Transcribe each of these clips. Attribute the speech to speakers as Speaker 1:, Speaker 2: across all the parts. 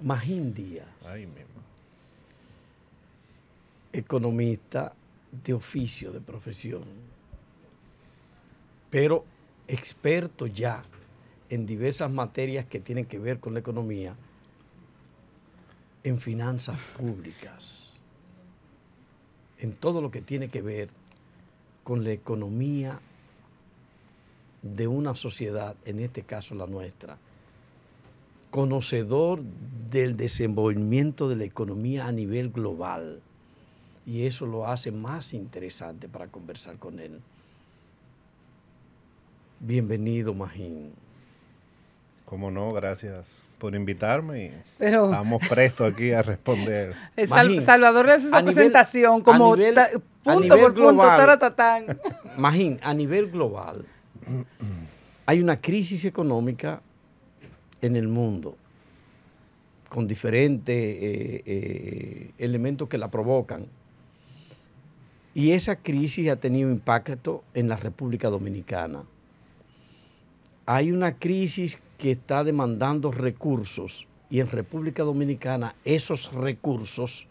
Speaker 1: Magín Díaz,
Speaker 2: Ay, mi mamá.
Speaker 1: economista de oficio, de profesión, pero experto ya en diversas materias que tienen que ver con la economía, en finanzas públicas, en todo lo que tiene que ver con la economía de una sociedad, en este caso la nuestra, conocedor del desenvolvimiento de la economía a nivel global, y eso lo hace más interesante para conversar con él. Bienvenido, Magín.
Speaker 2: Cómo no, gracias por invitarme y
Speaker 3: Pero
Speaker 2: estamos prestos aquí a responder.
Speaker 1: Magín,
Speaker 3: Salvador le hace esa
Speaker 1: a nivel-
Speaker 3: presentación como
Speaker 1: a nivel
Speaker 3: punto por punto,
Speaker 1: global,
Speaker 3: taratatán.
Speaker 1: Magín, a nivel global, hay una crisis económica en el mundo con diferentes elementos que la provocan. Y esa crisis ha tenido impacto en la República Dominicana. Hay una crisis que está demandando recursos y en República Dominicana esos recursos,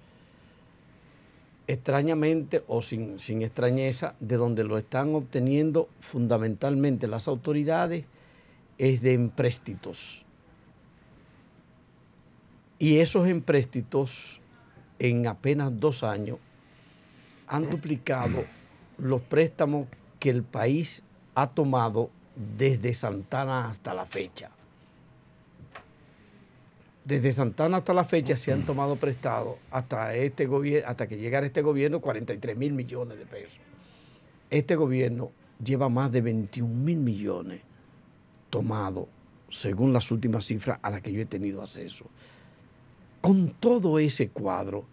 Speaker 1: extrañamente o sin extrañeza, de donde lo están obteniendo fundamentalmente las autoridades, es de empréstitos. Y esos empréstitos en apenas 2 años han duplicado los préstamos que el país ha tomado desde Santana hasta la fecha. Desde Santana hasta la fecha se han tomado prestados hasta que llegara este gobierno 43.000 millones de pesos. Este gobierno lleva más de 21.000 millones tomados, según las últimas cifras a las que yo he tenido acceso. Con todo ese cuadro,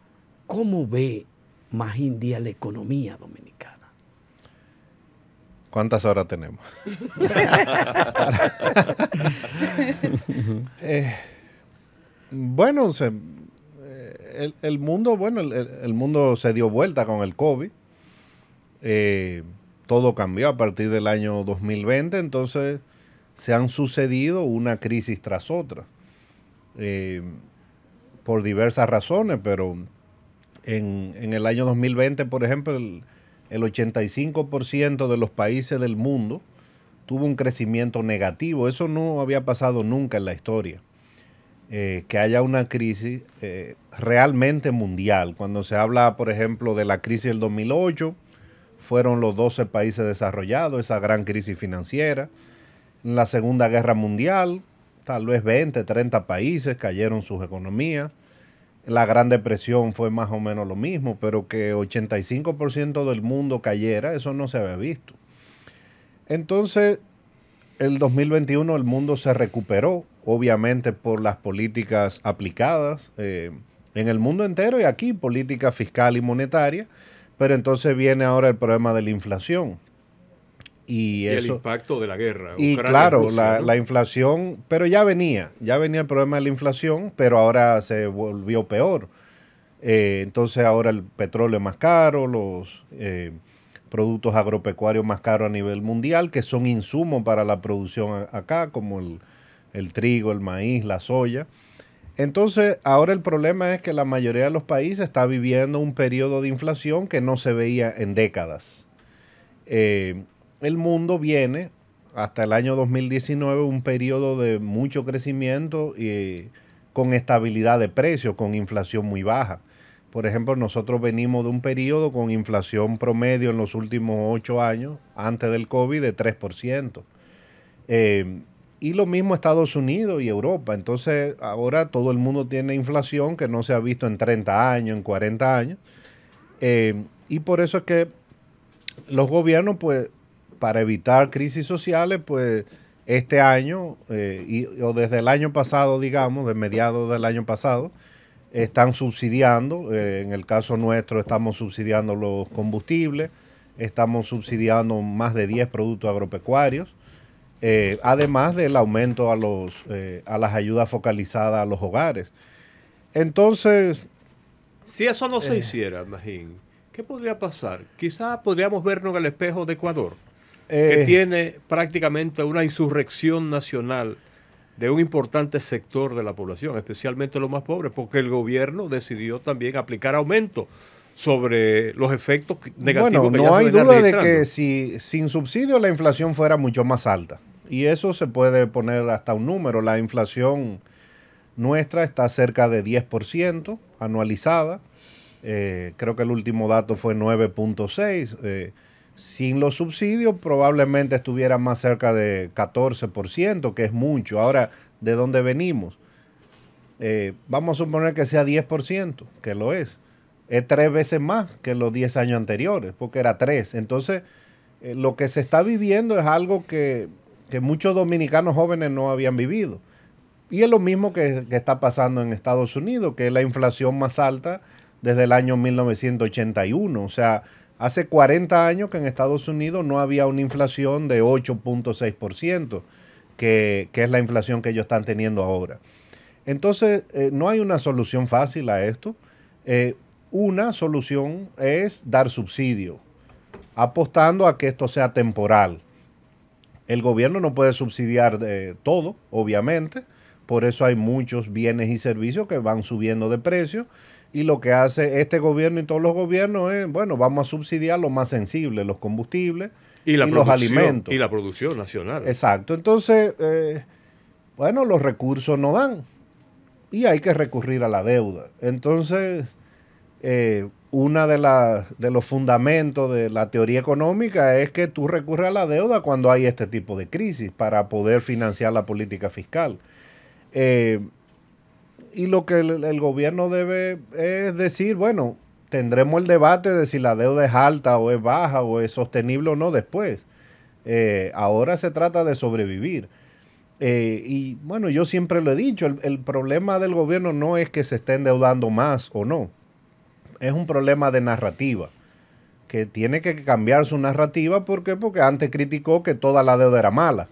Speaker 1: ¿cómo ve Magín Díaz la economía dominicana?
Speaker 2: ¿Cuántas horas tenemos? Bueno, el mundo, el mundo se dio vuelta con el COVID. Todo cambió a partir del año 2020, entonces se han sucedido una crisis tras otra. Por diversas razones, pero en el año 2020, por ejemplo, el 85% de los países del mundo tuvo un crecimiento negativo. Eso no había pasado nunca en la historia. Que haya una crisis realmente mundial. Cuando se habla, por ejemplo, de la crisis del 2008, fueron los 12 países desarrollados, esa gran crisis financiera. En la Segunda Guerra Mundial, tal vez 20, 30 países cayeron sus economías. La Gran Depresión fue más o menos lo mismo, pero que 85% del mundo cayera, eso no se había visto. Entonces, el 2021 el mundo se recuperó, obviamente por las políticas aplicadas en el mundo entero y aquí, política fiscal y monetaria, pero entonces viene ahora el problema de la inflación. Y
Speaker 4: el impacto de la guerra.
Speaker 2: Y
Speaker 4: Ucrania,
Speaker 2: claro,
Speaker 4: Rusia, ¿no?
Speaker 2: la inflación, pero ya venía el problema de la inflación, pero ahora se volvió peor. Entonces ahora el petróleo es más caro, los productos agropecuarios más caros a nivel mundial, que son insumos para la producción acá, como el trigo, el maíz, la soya. Entonces ahora el problema es que la mayoría de los países está viviendo un periodo de inflación que no se veía en décadas. El mundo viene hasta el año 2019 un periodo de mucho crecimiento y con estabilidad de precios, con inflación muy baja. Por ejemplo, nosotros venimos de un periodo con inflación promedio en los últimos 8 años, antes del COVID, de 3%. Y lo mismo Estados Unidos y Europa. Entonces, ahora todo el mundo tiene inflación que no se ha visto en 30 años, en 40 años. Y por eso es que los gobiernos, pues, para evitar crisis sociales, pues este año o desde el año pasado, digamos, de mediados del año pasado, están subsidiando, en el caso nuestro estamos subsidiando los combustibles, estamos subsidiando más de 10 productos agropecuarios, además del aumento a las ayudas focalizadas a los hogares. Entonces,
Speaker 4: si eso no se hiciera, Magín, ¿qué podría pasar? Quizás podríamos vernos en el espejo de Ecuador, que tiene prácticamente una insurrección nacional de un importante sector de la población, especialmente los más pobres, porque el gobierno decidió también aplicar aumentos sobre los efectos negativos.
Speaker 2: Bueno, no hay duda de que si sin subsidio la inflación fuera mucho más alta. Y eso se puede poner hasta un número. La inflación nuestra está cerca de 10% anualizada. Creo que el último dato fue 9.6. Sin los subsidios probablemente estuviera más cerca de 14%, que es mucho. Ahora, ¿de dónde venimos? Vamos a suponer que sea 10%, que lo es. Es 3 veces más que los 10 años anteriores, porque era 3. Entonces, lo que se está viviendo es algo que muchos dominicanos jóvenes no habían vivido. Y es lo mismo que está pasando en Estados Unidos, que es la inflación más alta desde el año 1981. O sea, hace 40 años que en Estados Unidos no había una inflación de 8.6%, que es la inflación que ellos están teniendo ahora. Entonces, no hay una solución fácil a esto. Una solución es dar subsidio, apostando a que esto sea temporal. El gobierno no puede subsidiar todo, obviamente. Por eso hay muchos bienes y servicios que van subiendo de precio. Y lo que hace este gobierno y todos los gobiernos es, bueno, vamos a subsidiar lo más sensible, los combustibles y los alimentos.
Speaker 4: Y la producción nacional.
Speaker 2: Exacto. Entonces, bueno, los recursos no dan. Y hay que recurrir a la deuda. Entonces, una de los fundamentos de la teoría económica es que tú recurres a la deuda cuando hay este tipo de crisis para poder financiar la política fiscal. Y lo que el gobierno debe es decir, bueno, tendremos el debate de si la deuda es alta o es baja o es sostenible o no después. Ahora se trata de sobrevivir. Y bueno, yo siempre lo he dicho, el problema del gobierno no es que se esté endeudando más o no. Es un problema de narrativa, que tiene que cambiar su narrativa. ¿Por qué? Porque antes criticó que toda la deuda era mala.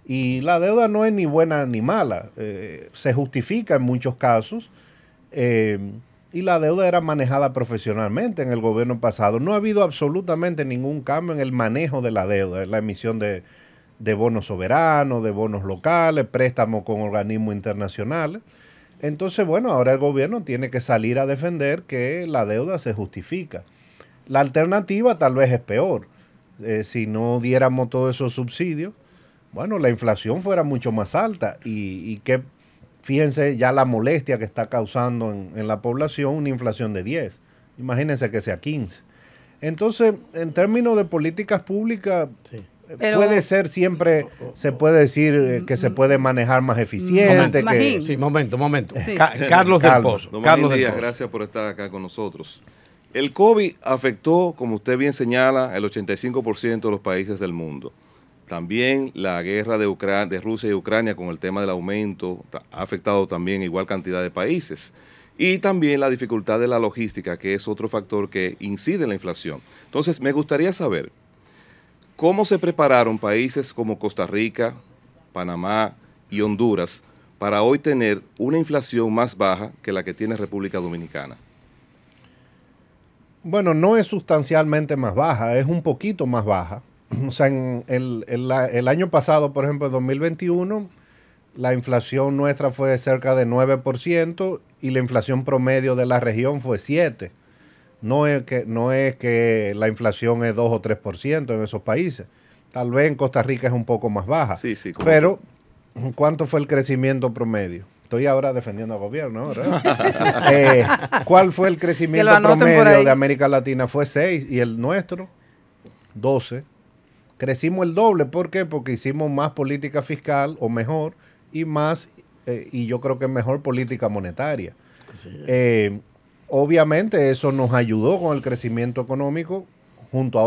Speaker 2: Y la deuda no es ni buena ni mala. Se justifica en muchos casos. Y la deuda era manejada profesionalmente en el gobierno pasado. No ha habido absolutamente ningún cambio en el manejo de la deuda, en la emisión de bonos soberanos, de bonos locales, préstamos con organismos internacionales. Entonces, bueno, ahora el gobierno tiene que salir a defender que la deuda se justifica. La alternativa tal vez es peor. Si no diéramos todos esos subsidios, bueno, la inflación fuera mucho más alta y que, fíjense ya la molestia que está causando en la población una inflación de 10. Imagínense que sea 15. Entonces, en términos de políticas públicas, sí. Puede ser siempre, se puede decir que se puede manejar más eficiente.
Speaker 1: Momento. Sí.
Speaker 5: Carlos del Pozo. Carlos Díaz, gracias por estar acá con nosotros. El COVID afectó, como usted bien señala, el 85% de los países del mundo. También la guerra de Rusia y Ucrania con el tema del aumento ha afectado también igual cantidad de países. Y también la dificultad de la logística, que es otro factor que incide en la inflación. Entonces, me gustaría saber, ¿cómo se prepararon países como Costa Rica, Panamá y Honduras para hoy tener una inflación más baja que la que tiene República Dominicana?
Speaker 2: Bueno, no es sustancialmente más baja, es un poquito más baja. O sea, en el año pasado, por ejemplo, en 2021, la inflación nuestra fue de cerca de 9% y la inflación promedio de la región fue 7%. No es que la inflación es 2 o 3% en esos países. Tal vez en Costa Rica es un poco más baja.
Speaker 5: Sí,
Speaker 2: pero, ¿cuánto fue el crecimiento promedio? Estoy ahora defendiendo al gobierno, ¿verdad? ¿Cuál fue el crecimiento promedio de América Latina? Fue 6 y el nuestro 12. Crecimos el doble. ¿Por qué? Porque hicimos más política fiscal o mejor y más, y yo creo que mejor política monetaria. Sí. Obviamente eso nos ayudó con el crecimiento económico junto a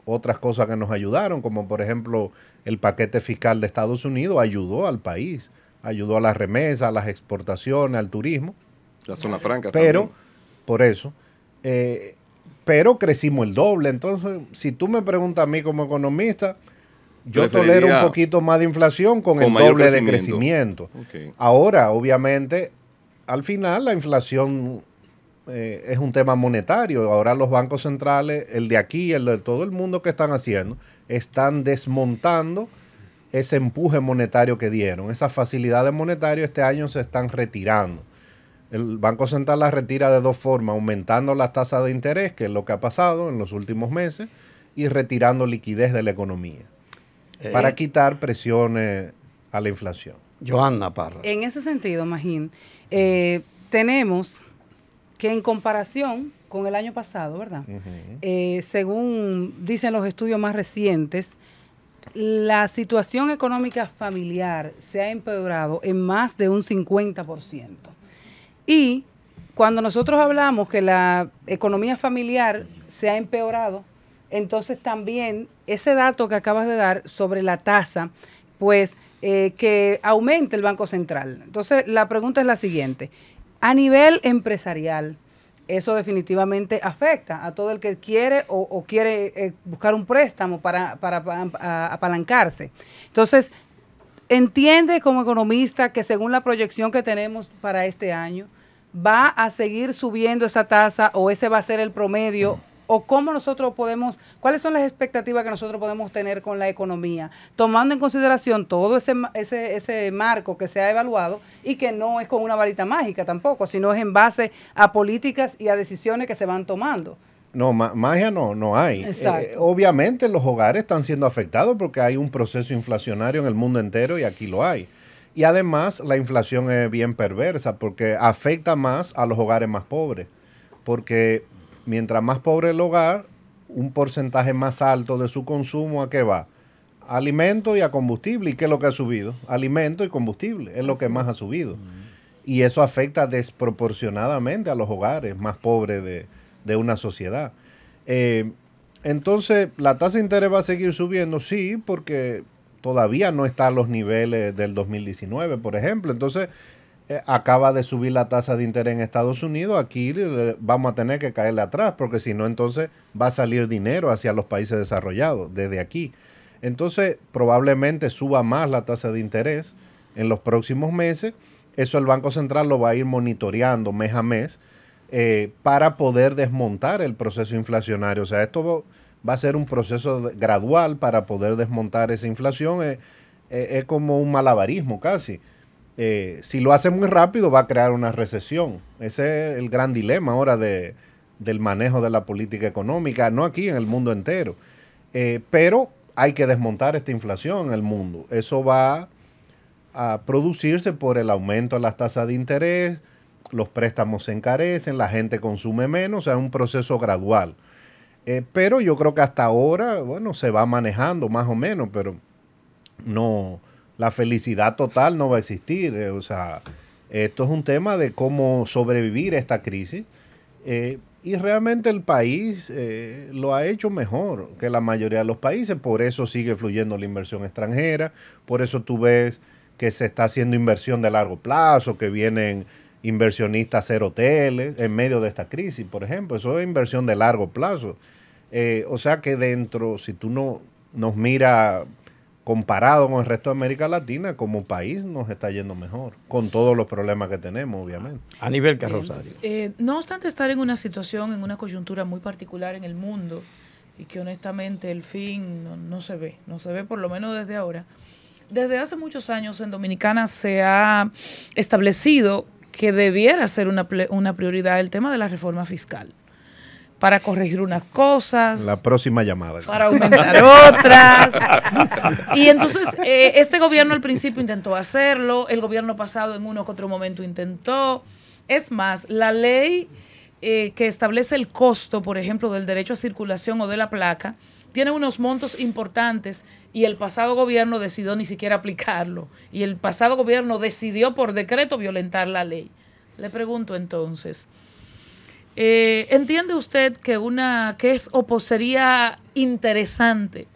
Speaker 2: otras cosas que nos ayudaron, como por ejemplo el paquete fiscal de Estados Unidos ayudó al país, ayudó a las remesas, a las exportaciones, al turismo.
Speaker 5: La zona franca
Speaker 2: pero,
Speaker 5: también.
Speaker 2: Por eso, pero crecimos el doble. Entonces, si tú me preguntas a mí como economista, yo tolero un poquito más de inflación con el doble de crecimiento.
Speaker 5: Okay.
Speaker 2: Ahora, obviamente, al final la inflación es un tema monetario. Ahora los bancos centrales, el de aquí, el de todo el mundo, que están haciendo, están desmontando ese empuje monetario que dieron. Esas facilidades monetarias este año se están retirando. El Banco Central las retira de dos formas, aumentando las tasas de interés, que es lo que ha pasado en los últimos meses, y retirando liquidez de la economía, para quitar presiones a la inflación.
Speaker 1: Johanna Parra.
Speaker 3: En ese sentido, Magín, tenemos que en comparación con el año pasado, ¿verdad? Según dicen los estudios más recientes, la situación económica familiar se ha empeorado en más de un 50%. Y cuando nosotros hablamos que la economía familiar se ha empeorado, entonces también ese dato que acabas de dar sobre la tasa, pues que aumente el Banco Central. Entonces la pregunta es la siguiente: a nivel empresarial, eso definitivamente afecta a todo el que quiere o quiere buscar un préstamo para apalancarse. Entonces, entiende como economista que según la proyección que tenemos para este año, ¿va a seguir subiendo esa tasa o ese va a ser el promedio? ¿O cómo nosotros podemos, cuáles son las expectativas que nosotros podemos tener con la economía, tomando en consideración todo ese marco que se ha evaluado y que no es con una varita mágica tampoco, sino es en base a políticas y a decisiones que se van tomando?
Speaker 2: No, magia no hay. Obviamente los hogares están siendo afectados porque hay un proceso inflacionario en el mundo entero y aquí lo hay. Y además la inflación es bien perversa porque afecta más a los hogares más pobres, porque mientras más pobre el hogar, un porcentaje más alto de su consumo, ¿a qué va? Alimento y a combustible. ¿Y qué es lo que ha subido? Alimento y combustible, es lo que más ha subido. Y eso afecta desproporcionadamente a los hogares más pobres de una sociedad. Entonces, ¿la tasa de interés va a seguir subiendo? Sí, porque todavía no está a los niveles del 2019, por ejemplo. Entonces, acaba de subir la tasa de interés en Estados Unidos, aquí vamos a tener que caerle atrás, porque si no, entonces va a salir dinero hacia los países desarrollados desde aquí. Entonces, probablemente suba más la tasa de interés en los próximos meses. Eso el Banco Central lo va a ir monitoreando mes a mes para poder desmontar el proceso inflacionario. O sea, esto va a ser un proceso gradual para poder desmontar esa inflación. Es como un malabarismo casi. Si lo hace muy rápido va a crear una recesión. Ese es el gran dilema ahora del manejo de la política económica, no aquí, en el mundo entero. Pero hay que desmontar esta inflación en el mundo. Eso va a producirse por el aumento de las tasas de interés, los préstamos se encarecen, la gente consume menos, o sea, es un proceso gradual. Pero yo creo que hasta ahora, bueno, se va manejando más o menos, pero no, la felicidad total no va a existir. O sea, esto es un tema de cómo sobrevivir a esta crisis. Y realmente el país lo ha hecho mejor que la mayoría de los países, por eso sigue fluyendo la inversión extranjera, por eso tú ves que se está haciendo inversión de largo plazo, que vienen inversionistas a hacer hoteles en medio de esta crisis, por ejemplo. Eso es inversión de largo plazo. O sea que dentro, si tú nos miras comparado con el resto de América Latina, como país nos está yendo mejor, con todos los problemas que tenemos, obviamente.
Speaker 1: A nivel Rosario.
Speaker 6: No obstante estar en una situación, en una coyuntura muy particular en el mundo, y que honestamente el fin no se ve por lo menos desde ahora. Desde hace muchos años en Dominicana se ha establecido que debiera ser una prioridad el tema de la reforma fiscal, para corregir unas cosas.
Speaker 2: La próxima llamada.
Speaker 6: Para aumentar otras. Y entonces, este gobierno al principio intentó hacerlo, el gobierno pasado en uno que otro momento intentó. Es más, la ley que establece el costo, por ejemplo, del derecho a circulación o de la placa, tiene unos montos importantes y el pasado gobierno decidió ni siquiera aplicarlo. Y el pasado gobierno decidió por decreto violentar la ley. Le pregunto entonces, ¿entiende usted que sería interesante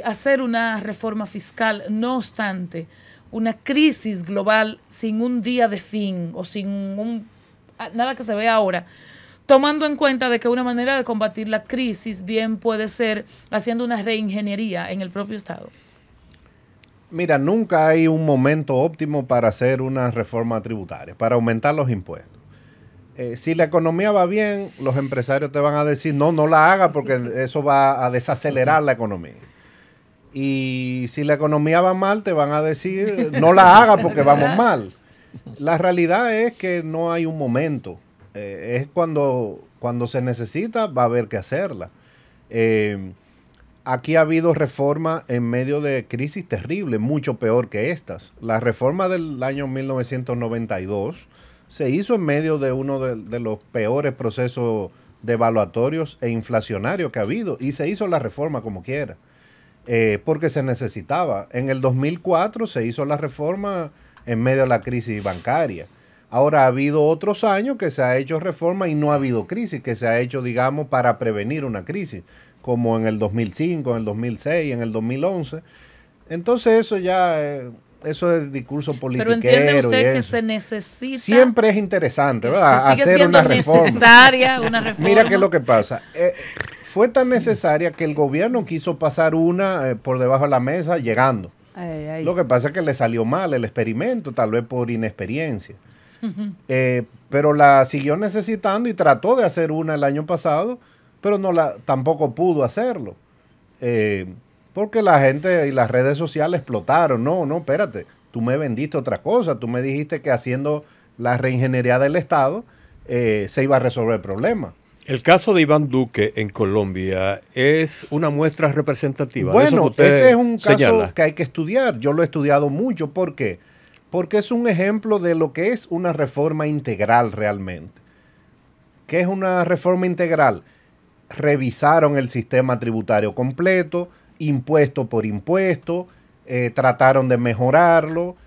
Speaker 6: hacer una reforma fiscal, no obstante una crisis global sin un día de fin o sin nada que se vea ahora, tomando en cuenta de que una manera de combatir la crisis bien puede ser haciendo una reingeniería en el propio Estado?
Speaker 2: Mira, nunca hay un momento óptimo para hacer una reforma tributaria, para aumentar los impuestos. Si la economía va bien, los empresarios te van a decir, no la haga porque eso va a desacelerar la economía. Y si la economía va mal, te van a decir, no la haga porque vamos mal. La realidad es que no hay un momento. Es cuando se necesita, va a haber que hacerla. Aquí ha habido reforma en medio de crisis terribles, mucho peor que estas. La reforma del año 1992 se hizo en medio de uno de los peores procesos devaluatorios e inflacionarios que ha habido, y se hizo la reforma como quiera, porque se necesitaba. En el 2004 se hizo la reforma en medio de la crisis bancaria. Ahora ha habido otros años que se ha hecho reforma y no ha habido crisis, que se ha hecho, digamos, para prevenir una crisis, como en el 2005, en el 2006, en el 2011. Entonces eso ya, eso es discurso politiquero.
Speaker 6: Pero entiende usted que se necesita.
Speaker 2: Siempre es interesante, ¿verdad?
Speaker 6: Sigue hacer una reforma. Necesaria una reforma.
Speaker 2: Mira qué es lo que pasa. Fue tan necesaria que el gobierno quiso pasar una por debajo de la mesa llegando. Lo que pasa es que le salió mal el experimento, tal vez por inexperiencia. Pero la siguió necesitando y trató de hacer una el año pasado, pero tampoco pudo hacerlo. Porque la gente y las redes sociales explotaron. No, espérate, tú me vendiste otra cosa. Tú me dijiste que haciendo la reingeniería del Estado se iba a resolver el problema.
Speaker 4: El caso de Iván Duque en Colombia es una muestra representativa.
Speaker 2: Bueno, ese es un caso que hay que estudiar. Yo lo he estudiado mucho. ¿Por qué? Porque es un ejemplo de lo que es una reforma integral realmente. ¿Qué es una reforma integral? Revisaron el sistema tributario completo, impuesto por impuesto, trataron de mejorarlo,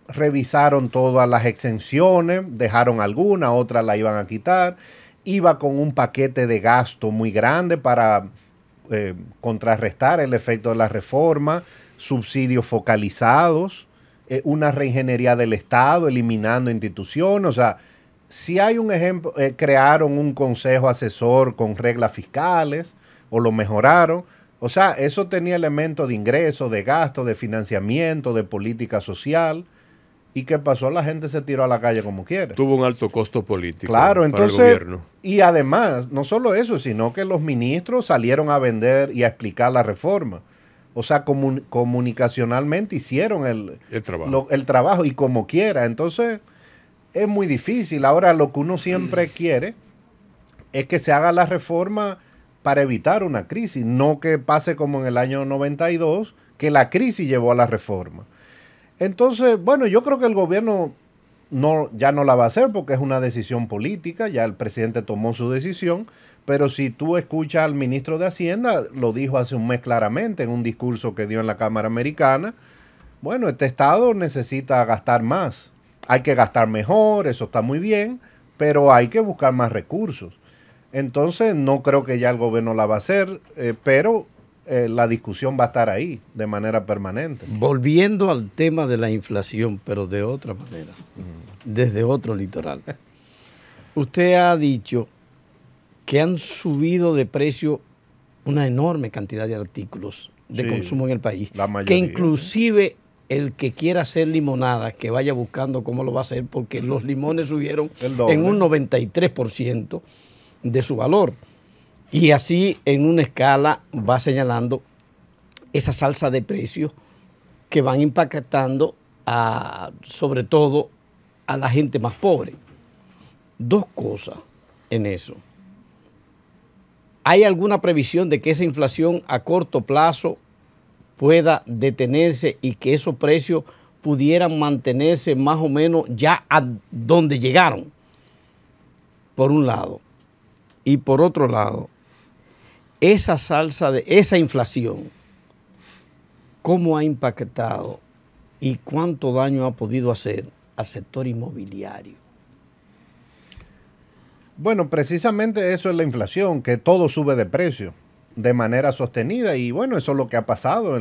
Speaker 2: revisaron todas las exenciones, dejaron algunas, otras la iban a quitar. Iba con un paquete de gasto muy grande para contrarrestar el efecto de la reforma, subsidios focalizados, una reingeniería del Estado, eliminando instituciones. O sea, si hay un ejemplo, crearon un consejo asesor con reglas fiscales o lo mejoraron. O sea, eso tenía elementos de ingreso, de gasto, de financiamiento, de política social. ¿Y qué pasó? La gente se tiró a la calle como quiere.
Speaker 4: Tuvo un alto costo político,
Speaker 2: claro, entonces,
Speaker 4: para el gobierno.
Speaker 2: Y además, no solo eso, sino que los ministros salieron a vender y a explicar la reforma. O sea, comunicacionalmente hicieron el trabajo y como quiera. Entonces, es muy difícil. Ahora, lo que uno siempre quiere es que se haga la reforma para evitar una crisis, no que pase como en el año 92, que la crisis llevó a la reforma. Entonces, bueno, yo creo que el gobierno ya no la va a hacer porque es una decisión política, ya el presidente tomó su decisión, pero si tú escuchas al ministro de Hacienda, lo dijo hace un mes claramente en un discurso que dio en la Cámara Americana, bueno, este Estado necesita gastar más, hay que gastar mejor, eso está muy bien, pero hay que buscar más recursos. Entonces, no creo que ya el gobierno la va a hacer, pero la discusión va a estar ahí de manera permanente.
Speaker 1: Volviendo al tema de la inflación, pero de otra manera, desde otro litoral. Usted ha dicho que han subido de precio una enorme cantidad de artículos de consumo en el país, que inclusive el que quiera hacer limonada, que vaya buscando cómo lo va a hacer, porque los limones subieron en un 93% de su valor. Y así en una escala va señalando esa salsa de precios que van impactando sobre todo a la gente más pobre. Dos cosas en eso. ¿Hay alguna previsión de que esa inflación a corto plazo pueda detenerse y que esos precios pudieran mantenerse más o menos ya a donde llegaron? Por un lado. Y por otro lado, esa inflación, ¿cómo ha impactado y cuánto daño ha podido hacer al sector inmobiliario?
Speaker 2: Bueno, precisamente eso es la inflación, que todo sube de precio de manera sostenida y bueno, eso es lo que ha pasado,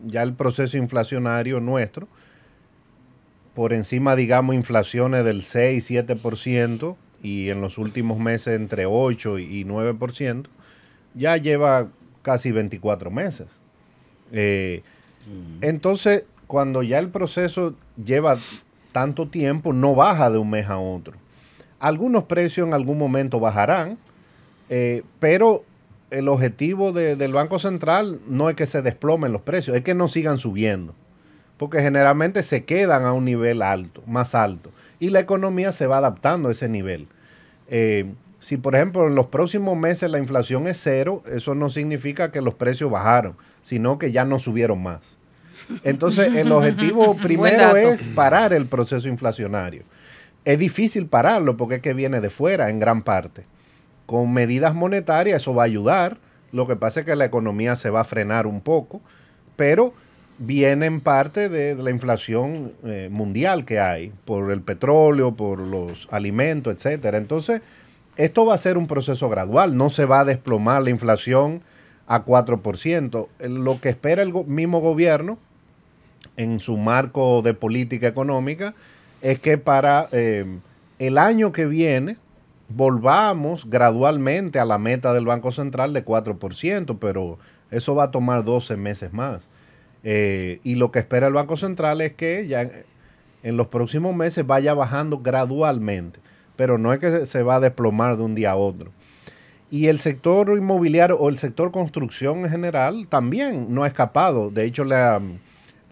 Speaker 2: ya el proceso inflacionario nuestro, por encima, digamos, inflaciones del 6, 7% y en los últimos meses entre 8 y 9%, ya lleva casi 24 meses. Entonces, cuando ya el proceso lleva tanto tiempo, no baja de un mes a otro. Algunos precios en algún momento bajarán, pero el objetivo del Banco Central no es que se desplomen los precios, es que no sigan subiendo, porque generalmente se quedan a un nivel alto, más alto, y la economía se va adaptando a ese nivel. Si, por ejemplo, en los próximos meses la inflación es 0, eso no significa que los precios bajaron, sino que ya no subieron más. Entonces, el objetivo primero es parar el proceso inflacionario. Es difícil pararlo porque es que viene de fuera en gran parte. Con medidas monetarias eso va a ayudar. Lo que pasa es que la economía se va a frenar un poco, pero viene en parte de la inflación mundial que hay, por el petróleo, por los alimentos, etcétera. Entonces, esto va a ser un proceso gradual, no se va a desplomar la inflación a 4%. Lo que espera el mismo gobierno en su marco de política económica es que para el año que viene volvamos gradualmente a la meta del Banco Central de 4%, pero eso va a tomar 12 meses más. Y lo que espera el Banco Central es que ya en los próximos meses vaya bajando gradualmente, pero no es que se va a desplomar de un día a otro. Y el sector inmobiliario o el sector construcción en general también no ha escapado. De hecho, la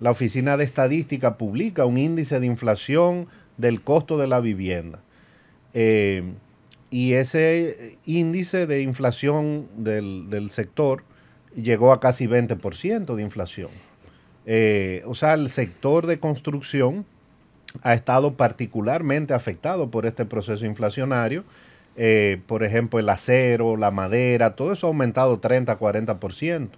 Speaker 2: Oficina de Estadística publica un índice de inflación del costo de la vivienda. Y ese índice de inflación del sector llegó a casi 20% de inflación. O sea, el sector de construcción ha estado particularmente afectado por este proceso inflacionario. Por ejemplo, el acero, la madera, todo eso ha aumentado 30-40%.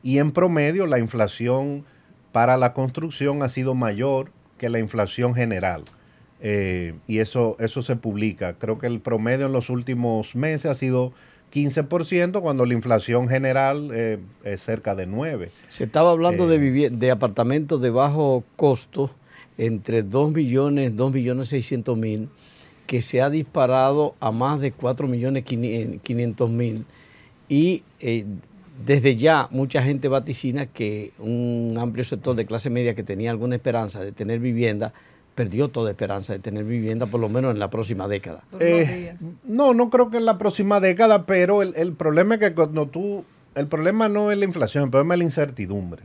Speaker 2: Y en promedio la inflación para la construcción ha sido mayor que la inflación general. Y eso se publica. Creo que el promedio en los últimos meses ha sido 15%, cuando la inflación general es cerca de 9%.
Speaker 1: Se estaba hablando de apartamentos de bajo costo, entre 2.600.000, que se ha disparado a más de 4.500.000 y desde ya mucha gente vaticina que un amplio sector de clase media que tenía alguna esperanza de tener vivienda, perdió toda esperanza de tener vivienda, por lo menos en la próxima década.
Speaker 2: No creo que en la próxima década, pero el problema es que el problema no es la inflación, el problema es la incertidumbre.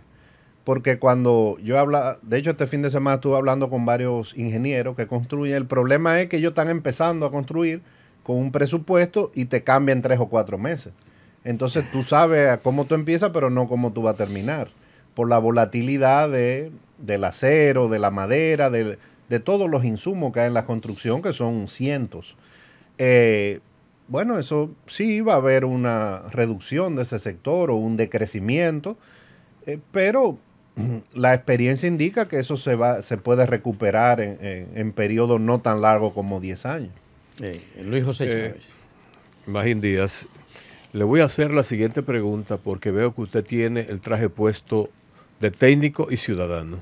Speaker 2: Porque cuando yo de hecho este fin de semana estuve hablando con varios ingenieros que construyen, el problema es que ellos están empezando a construir con un presupuesto y te cambian 3 o 4 meses. Entonces tú sabes cómo tú empiezas, pero no cómo tú vas a terminar. Por la volatilidad del acero, de la madera, de todos los insumos que hay en la construcción, que son cientos. Bueno, eso sí va a haber una reducción de ese sector o un decrecimiento, pero la experiencia indica que eso se puede recuperar en periodos no tan largos como 10 años.
Speaker 1: Luis José Chávez.
Speaker 4: Magín Díaz, le voy a hacer la siguiente pregunta porque veo que usted tiene el traje puesto de técnico y ciudadano.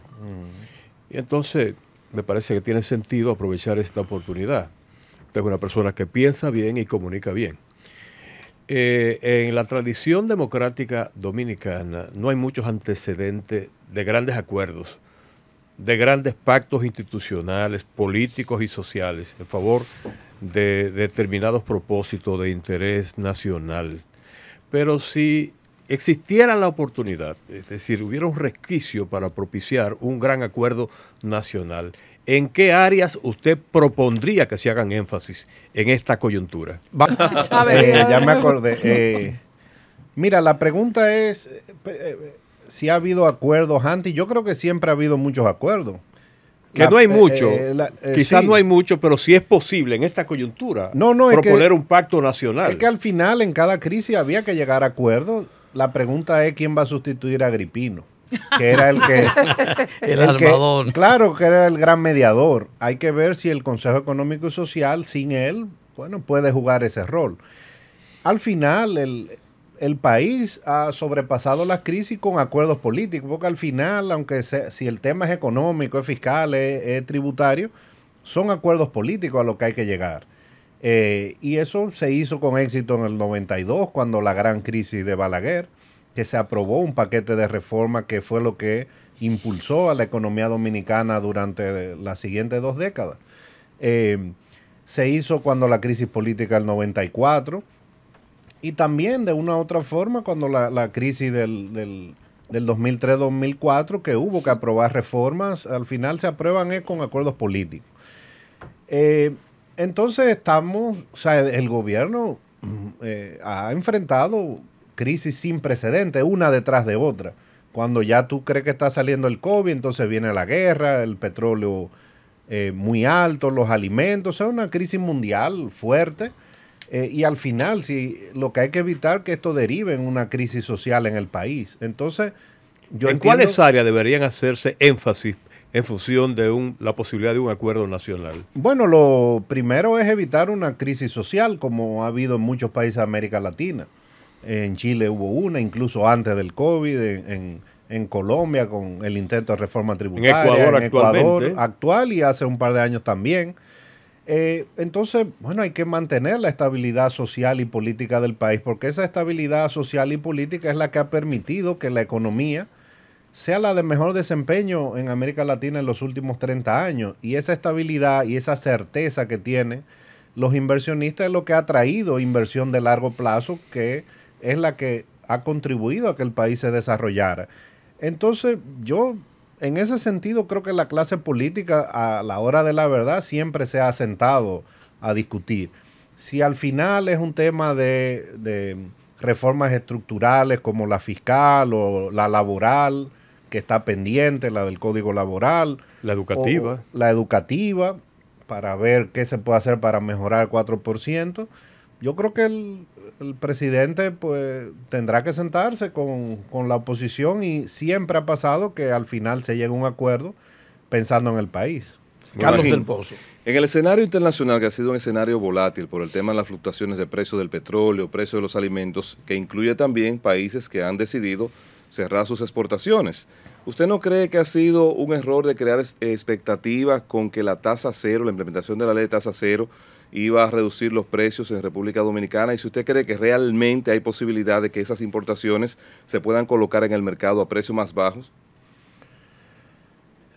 Speaker 4: Y entonces me parece que tiene sentido aprovechar esta oportunidad. Usted es una persona que piensa bien y comunica bien. En la tradición democrática dominicana no hay muchos antecedentes de grandes acuerdos, de grandes pactos institucionales, políticos y sociales en favor de determinados propósitos de interés nacional. Pero si existiera la oportunidad, es decir, hubiera un resquicio para propiciar un gran acuerdo nacional, ¿en qué áreas usted propondría que se hagan énfasis en esta coyuntura?
Speaker 2: Ya me acordé. Mira, la pregunta es si ha habido acuerdos antes. Yo creo que siempre ha habido muchos acuerdos.
Speaker 4: Que no hay mucho, quizás sí. No hay mucho, pero sí es posible en esta coyuntura proponer un pacto nacional.
Speaker 2: Es que al final en cada crisis había que llegar a acuerdos. La pregunta es quién va a sustituir a Agripino, que era el que...
Speaker 1: Armador.
Speaker 2: Claro, que era el gran mediador. Hay que ver si el Consejo Económico y Social, sin él, bueno, puede jugar ese rol. Al final, el país ha sobrepasado las crisis con acuerdos políticos, porque al final, aunque si el tema es económico, es fiscal, es tributario, son acuerdos políticos a los que hay que llegar. Y eso se hizo con éxito en el 92, cuando la gran crisis de Balaguer, que se aprobó un paquete de reforma que fue lo que impulsó a la economía dominicana durante las siguientes 2 décadas. Se hizo cuando la crisis política del 94, Y también de una u otra forma cuando la crisis del 2003-2004, que hubo que aprobar reformas, al final se aprueban con acuerdos políticos. Entonces o sea, el gobierno ha enfrentado crisis sin precedentes, una detrás de otra. Cuando ya tú crees que está saliendo el COVID, entonces viene la guerra, el petróleo muy alto, los alimentos, o sea, una crisis mundial fuerte. Y al final, lo que hay que evitar que esto derive en una crisis social en el país. Entonces,
Speaker 4: ¿En cuáles áreas deberían hacerse énfasis en función de la posibilidad de un acuerdo nacional?
Speaker 2: Bueno, lo primero es evitar una crisis social, como ha habido en muchos países de América Latina. En Chile hubo una, incluso antes del COVID, en Colombia con el intento de reforma tributaria,
Speaker 4: en Ecuador
Speaker 2: actual y hace un par de años también. Entonces, bueno, hay que mantener la estabilidad social y política del país, porque esa estabilidad social y política es la que ha permitido que la economía sea la de mejor desempeño en América Latina en los últimos 30 años. Y esa estabilidad y esa certeza que tienen los inversionistas es lo que ha traído inversión de largo plazo, que es la que ha contribuido a que el país se desarrollara. Entonces, yo en ese sentido creo que la clase política a la hora de la verdad siempre se ha sentado a discutir. Si al final es un tema de reformas estructurales como la fiscal o la laboral, que está pendiente, la del Código Laboral.
Speaker 4: La educativa.
Speaker 2: La educativa, para ver qué se puede hacer para mejorar el 4%. Yo creo que el presidente pues tendrá que sentarse con la oposición y siempre ha pasado que al final se llega a un acuerdo pensando en el país.
Speaker 1: Carlos del Pozo.
Speaker 5: En el escenario internacional, que ha sido un escenario volátil por el tema de las fluctuaciones de precios del petróleo, precios de los alimentos, que incluye también países que han decidido cerrar sus exportaciones. ¿Usted no cree que ha sido un error de crear expectativas con que la tasa cero, la implementación de la ley de tasa cero, iba a reducir los precios en República Dominicana? Y si usted cree que realmente hay posibilidad de que esas importaciones se puedan colocar en el mercado a precios más bajos.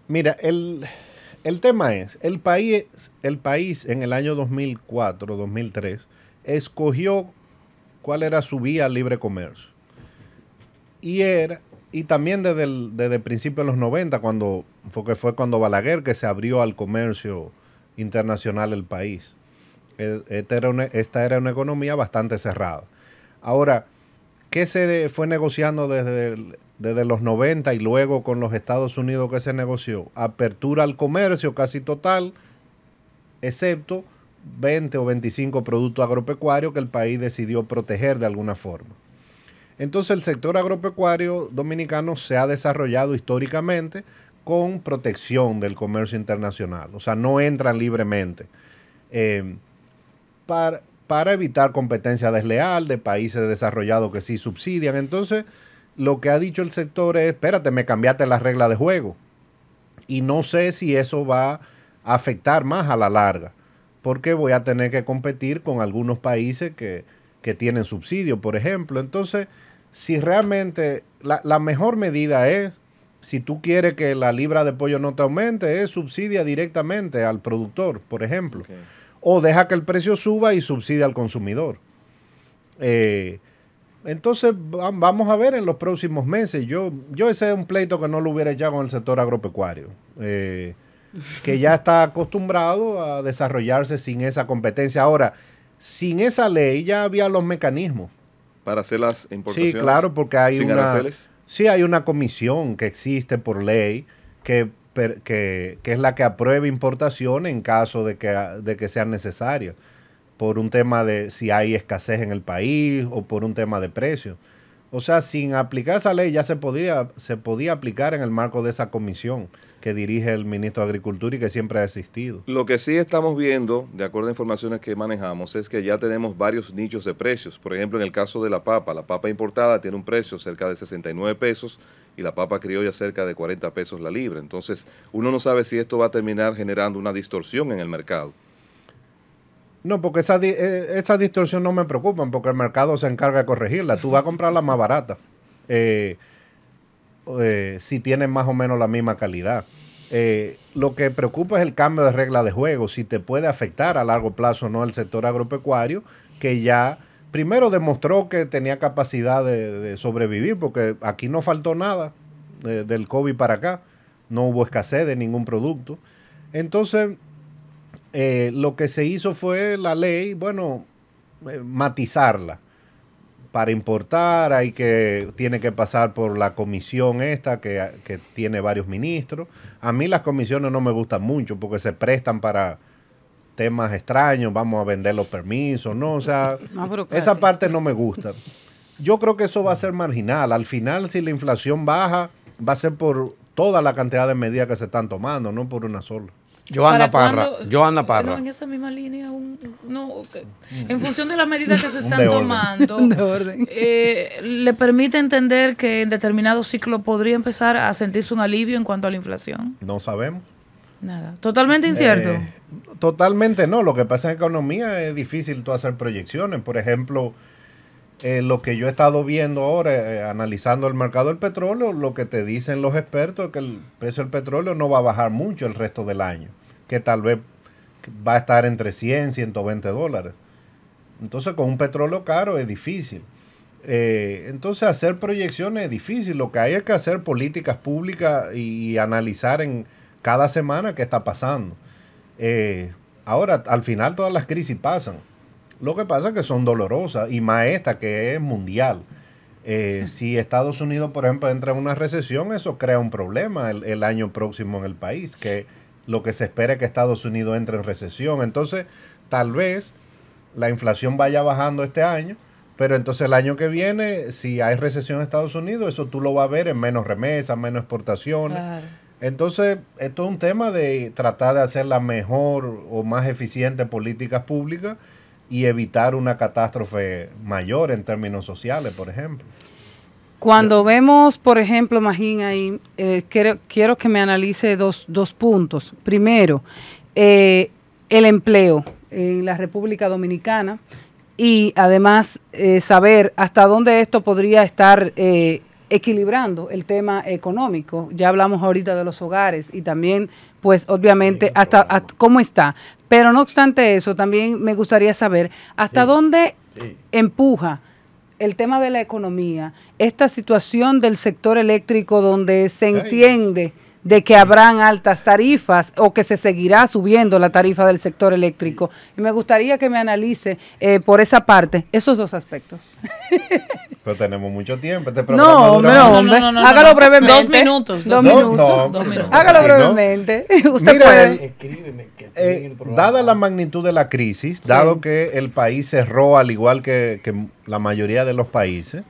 Speaker 2: Mira, el tema es, el país en el año 2004, 2003, escogió cuál era su vía al libre comercio. Y también desde el principio de los 90, fue cuando Balaguer que se abrió al comercio internacional el país. Esta era una economía bastante cerrada. Ahora, ¿qué se fue negociando desde los 90 y luego con los Estados Unidos que se negoció? Apertura al comercio casi total, excepto 20 o 25 productos agropecuarios que el país decidió proteger de alguna forma. Entonces el sector agropecuario dominicano se ha desarrollado históricamente con protección del comercio internacional. O sea, no entran libremente. Para evitar competencia desleal de países desarrollados que sí subsidian. Entonces, lo que ha dicho el sector es, espérate, me cambiaste las reglas de juego. Y no sé si eso va a afectar más a la larga, porque voy a tener que competir con algunos países que tienen subsidio, por ejemplo. Entonces, si realmente la mejor medida es, si tú quieres que la libra de pollo no te aumente, es subsidia directamente al productor, por ejemplo. Okay. O deja que el precio suba y subsidia al consumidor. Entonces, vamos a ver en los próximos meses. Yo ese es un pleito que no lo hubiera echado con el sector agropecuario, que ya está acostumbrado a desarrollarse sin esa competencia. Ahora, sin esa ley ya había los mecanismos.
Speaker 5: Para hacer las importaciones.
Speaker 2: Sí, claro, porque hay
Speaker 5: sin aranceles.
Speaker 2: Sí, hay una comisión que existe por ley que es la que aprueba importaciones en caso de que sean necesarias, por un tema de si hay escasez en el país o por un tema de precio. O sea, sin aplicar esa ley ya se podía aplicar en el marco de esa comisión que dirige el ministro de Agricultura y que siempre ha existido.
Speaker 5: Lo que sí estamos viendo, de acuerdo a informaciones que manejamos, es que ya tenemos varios nichos de precios. Por ejemplo, en el caso de la papa importada tiene un precio cerca de 69 pesos y la papa criolla cerca de 40 pesos la libra. Entonces, uno no sabe si esto va a terminar generando una distorsión en el mercado.
Speaker 2: No, porque esa distorsión no me preocupa, porque el mercado se encarga de corregirla. Tú vas a comprar la más barata, si tienes más o menos la misma calidad. Lo que preocupa es el cambio de regla de juego, si te puede afectar a largo plazo o no el sector agropecuario, que ya primero demostró que tenía capacidad de sobrevivir, porque aquí no faltó nada del COVID para acá, no hubo escasez de ningún producto. Entonces, lo que se hizo fue la ley, bueno, matizarla. Para importar tiene que pasar por la comisión esta que tiene varios ministros. A mí las comisiones no me gustan mucho porque se prestan para temas extraños, vamos a vender los permisos, ¿no? O sea, esa parte no me gusta. Yo creo que eso va a ser marginal. Al final, si la inflación baja, va a ser por toda la cantidad de medidas que se están tomando, no por una sola.
Speaker 1: Joana Parra.
Speaker 6: No, en esa misma línea, en función de las medidas que se están tomando, le permite entender que en determinado ciclo podría empezar a sentirse un alivio en cuanto a la inflación.
Speaker 2: No sabemos.
Speaker 6: Nada. Totalmente incierto.
Speaker 2: Totalmente no. Lo que pasa en economía es difícil tú hacer proyecciones. Por ejemplo, lo que yo he estado viendo ahora, analizando el mercado del petróleo, lo que te dicen los expertos es que el precio del petróleo no va a bajar mucho el resto del año, que tal vez va a estar entre 100 y 120 dólares. Entonces, con un petróleo caro es difícil. Entonces, hacer proyecciones es difícil. Lo que hay es que hacer políticas públicas y analizar en cada semana qué está pasando. Ahora, al final todas las crisis pasan. Lo que pasa es que son dolorosas, y más esta que es mundial. Si Estados Unidos, por ejemplo, entra en una recesión, eso crea un problema el año próximo en el país, que lo que se espera es que Estados Unidos entre en recesión. Entonces, tal vez la inflación vaya bajando este año, pero entonces el año que viene, si hay recesión en Estados Unidos, eso tú lo vas a ver en menos remesas, menos exportaciones. Claro. Entonces, esto es un tema de tratar de hacer la mejor o más eficiente políticas públicas y evitar una catástrofe mayor en términos sociales, por ejemplo.
Speaker 3: Cuando vemos, por ejemplo, Magín, ahí, quiero que me analice dos puntos. Primero, el empleo en la República Dominicana y además saber hasta dónde esto podría estar equilibrando el tema económico. Ya hablamos ahorita de los hogares y también, pues, obviamente, hasta cómo está. Pero no obstante eso, también me gustaría saber hasta dónde empuja el tema de la economía, esta situación del sector eléctrico donde se entiende de que habrán altas tarifas o que se seguirá subiendo la tarifa del sector eléctrico. Y me gustaría que me analice por esa parte esos dos aspectos.
Speaker 2: Pero tenemos mucho tiempo. Este
Speaker 3: no, hágalo brevemente.
Speaker 6: 2 minutos.
Speaker 3: 2 minutos. 2 minutos. Hágalo brevemente. Usted
Speaker 2: mira,
Speaker 3: puede.
Speaker 1: Escríbeme.
Speaker 2: Dada la magnitud de la crisis, dado que el país cerró al igual que la mayoría de los países,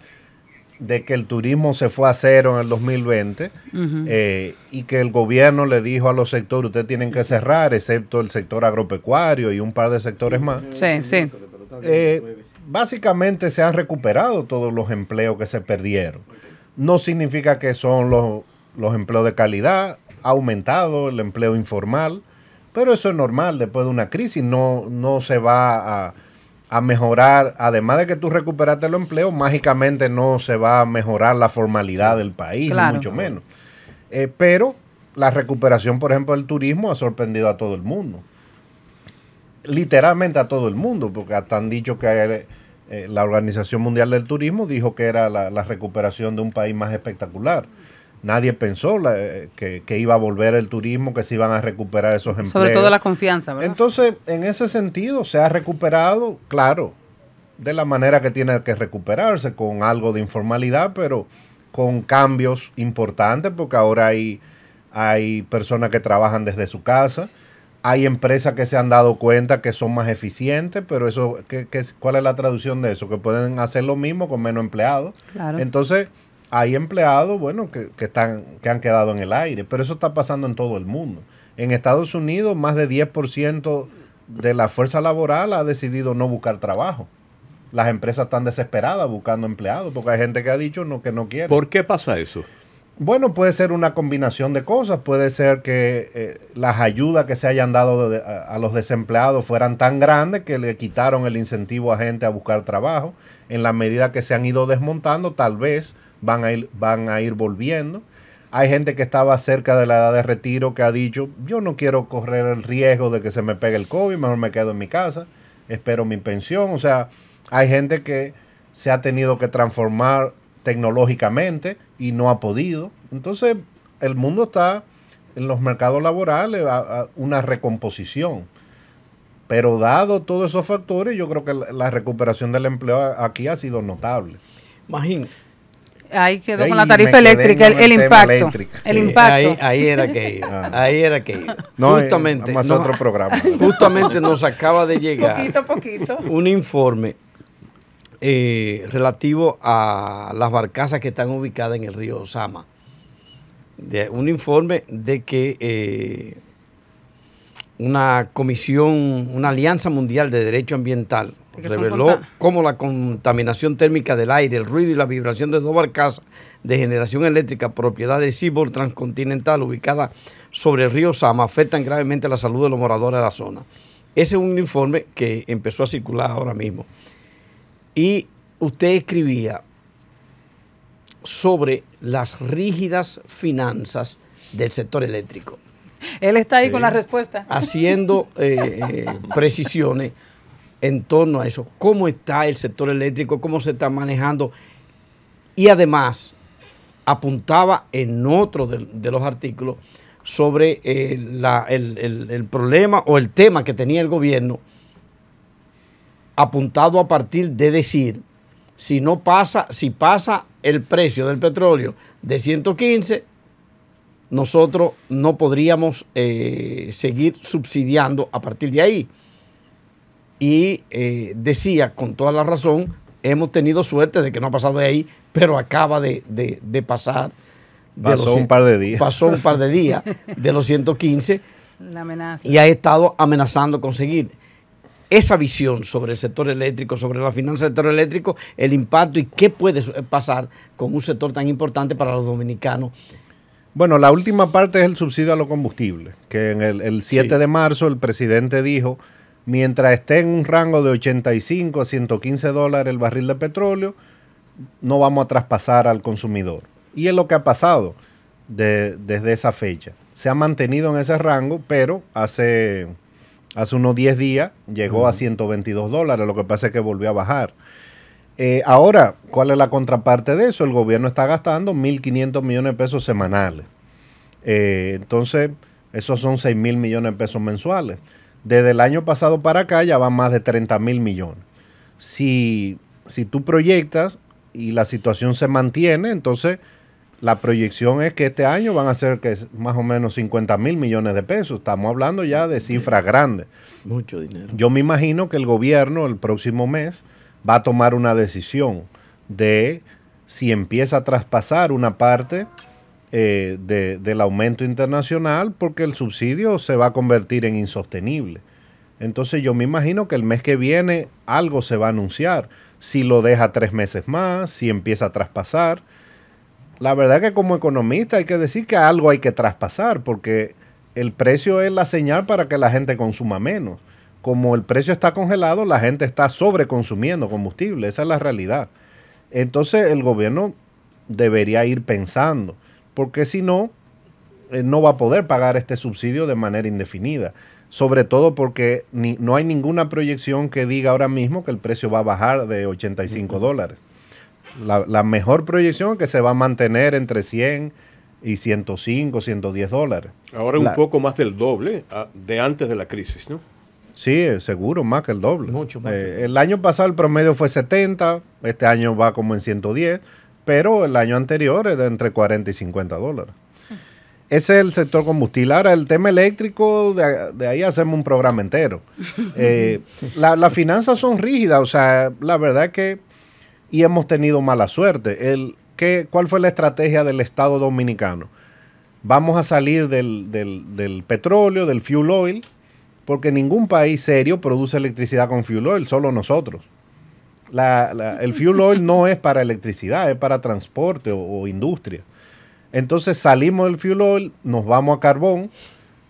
Speaker 2: de que el turismo se fue a cero en el 2020 y que el gobierno le dijo a los sectores, ustedes tienen que cerrar, excepto el sector agropecuario y un par de sectores más.
Speaker 3: Sí.
Speaker 2: Básicamente se han recuperado todos los empleos que se perdieron. No significa que son los empleos de calidad, ha aumentado el empleo informal, pero eso es normal después de una crisis, no se va a mejorar, además de que tú recuperaste el empleo, mágicamente no se va a mejorar la formalidad del país, claro, ni mucho menos. Pero la recuperación, por ejemplo, del turismo ha sorprendido a todo el mundo. Literalmente a todo el mundo, porque hasta han dicho que la Organización Mundial del Turismo dijo que era la recuperación de un país más espectacular. Nadie pensó que iba a volver el turismo, que se iban a recuperar esos empleos.
Speaker 3: Sobre todo la confianza, ¿verdad?
Speaker 2: Entonces, en ese sentido, se ha recuperado, claro, de la manera que tiene que recuperarse, con algo de informalidad, pero con cambios importantes, porque ahora hay personas que trabajan desde su casa, hay empresas que se han dado cuenta que son más eficientes, pero eso, ¿cuál es la traducción de eso? Que pueden hacer lo mismo con menos empleados.
Speaker 3: Claro.
Speaker 2: Entonces, hay empleados, bueno, que han quedado en el aire, pero eso está pasando en todo el mundo. En Estados Unidos, más de 10% de la fuerza laboral ha decidido no buscar trabajo. Las empresas están desesperadas buscando empleados, porque hay gente que ha dicho que no quiere.
Speaker 4: ¿Por qué pasa eso?
Speaker 2: Bueno, puede ser una combinación de cosas. Puede ser que las ayudas que se hayan dado a los desempleados fueran tan grandes que le quitaron el incentivo a gente a buscar trabajo. En la medida que se han ido desmontando, tal vez van a ir volviendo. Hay gente que estaba cerca de la edad de retiro que ha dicho, yo no quiero correr el riesgo de que se me pegue el COVID, mejor me quedo en mi casa, espero mi pensión. O sea, hay gente que se ha tenido que transformar tecnológicamente y no ha podido. Entonces, el mundo está en los mercados laborales a una recomposición. Pero dado todos esos factores, yo creo que la recuperación del empleo aquí ha sido notable.
Speaker 1: Imagínate.
Speaker 3: Ahí quedó con la tarifa eléctrica, el impacto.
Speaker 1: El impacto. Ahí era que iba. Ahí era que iba.
Speaker 2: No, justamente. Más otro programa.
Speaker 1: Justamente nos acaba de llegar
Speaker 3: poquito.
Speaker 1: un informe relativo a las barcazas que están ubicadas en el río Sama. Un informe de que una comisión, una alianza mundial de derecho ambiental reveló cómo la contaminación térmica del aire, el ruido y la vibración de 2 barcazas de generación eléctrica propiedad de Seaboard Transcontinental ubicada sobre el río Sama afectan gravemente la salud de los moradores de la zona. Ese es un informe que empezó a circular ahora mismo. Y usted escribía sobre las rígidas finanzas del sector eléctrico.
Speaker 3: Él está ahí con la respuesta.
Speaker 1: Haciendo precisiones en torno a eso. ¿Cómo está el sector eléctrico? ¿Cómo se está manejando? Y además, apuntaba en otro de los artículos sobre el problema o el tema que tenía el gobierno, apuntado a partir de decir, si pasa el precio del petróleo de 115, nosotros no podríamos seguir subsidiando a partir de ahí. Y decía con toda la razón, hemos tenido suerte de que no ha pasado de ahí, pero acaba de pasar.
Speaker 2: Pasó un par de días.
Speaker 1: Pasó un par de días de los 115
Speaker 3: la amenaza.
Speaker 1: Y ha estado amenazando conseguir esa visión sobre el sector eléctrico, sobre la finanza del sector eléctrico, el impacto y qué puede pasar con un sector tan importante para los dominicanos.
Speaker 2: Bueno, la última parte es el subsidio a los combustibles, que en el 7 de marzo el presidente dijo, mientras esté en un rango de 85 a 115 dólares el barril de petróleo, no vamos a traspasar al consumidor. Y es lo que ha pasado desde esa fecha. Se ha mantenido en ese rango, pero hace unos 10 días llegó a 122 dólares, lo que pasa es que volvió a bajar. Ahora, ¿cuál es la contraparte de eso? El gobierno está gastando 1.500 millones de pesos semanales. Entonces, esos son 6.000 millones de pesos mensuales. Desde el año pasado para acá ya van más de 30.000 millones. Si tú proyectas y la situación se mantiene, entonces la proyección es que este año van a ser más o menos 50.000 millones de pesos. Estamos hablando ya de cifras grandes.
Speaker 1: Mucho dinero.
Speaker 2: Yo me imagino que el gobierno el próximo mes va a tomar una decisión de si empieza a traspasar una parte del aumento internacional, porque el subsidio se va a convertir en insostenible. Entonces yo me imagino que el mes que viene algo se va a anunciar. Si lo deja 3 meses más, si empieza a traspasar. La verdad que como economista hay que decir que algo hay que traspasar, porque el precio es la señal para que la gente consuma menos. Como el precio está congelado, la gente está sobreconsumiendo combustible. Esa es la realidad. Entonces el gobierno debería ir pensando, porque si no, no va a poder pagar este subsidio de manera indefinida. Sobre todo porque no hay ninguna proyección que diga ahora mismo que el precio va a bajar de 85 dólares. La mejor proyección es que se va a mantener entre 100 y 105, 110 dólares.
Speaker 4: Ahora un poco más del doble de antes de la crisis, ¿no?
Speaker 2: Sí, seguro, más que el doble.
Speaker 1: Mucho más.
Speaker 2: El año pasado el promedio fue 70, este año va como en 110, pero el año anterior es de entre 40 y 50 dólares. Ese es el sector combustible. Ahora, el tema eléctrico, de ahí hacemos un programa entero. Las finanzas son rígidas, o sea, la verdad es que, y hemos tenido mala suerte. ¿Cuál fue la estrategia del Estado dominicano? Vamos a salir del petróleo, del fuel oil, porque ningún país serio produce electricidad con fuel oil, solo nosotros. El fuel oil no es para electricidad, es para transporte o industria. Entonces salimos del fuel oil, nos vamos a carbón,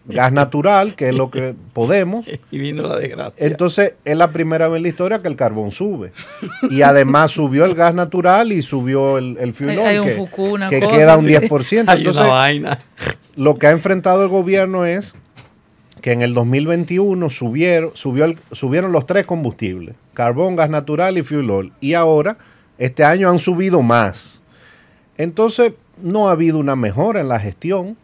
Speaker 2: gas natural, que es lo que podemos.
Speaker 1: Y vino la desgracia.
Speaker 2: Entonces es la primera vez en la historia que el carbón sube. Y además subió el gas natural y subió el fuel oil, que queda un 10%.
Speaker 1: Hay
Speaker 2: entonces,
Speaker 1: una vaina.
Speaker 2: Lo que ha enfrentado el gobierno es que en el 2021 subieron los 3 combustibles, carbón, gas natural y fuel oil. Y ahora, este año han subido más. Entonces, no ha habido una mejora en la gestión.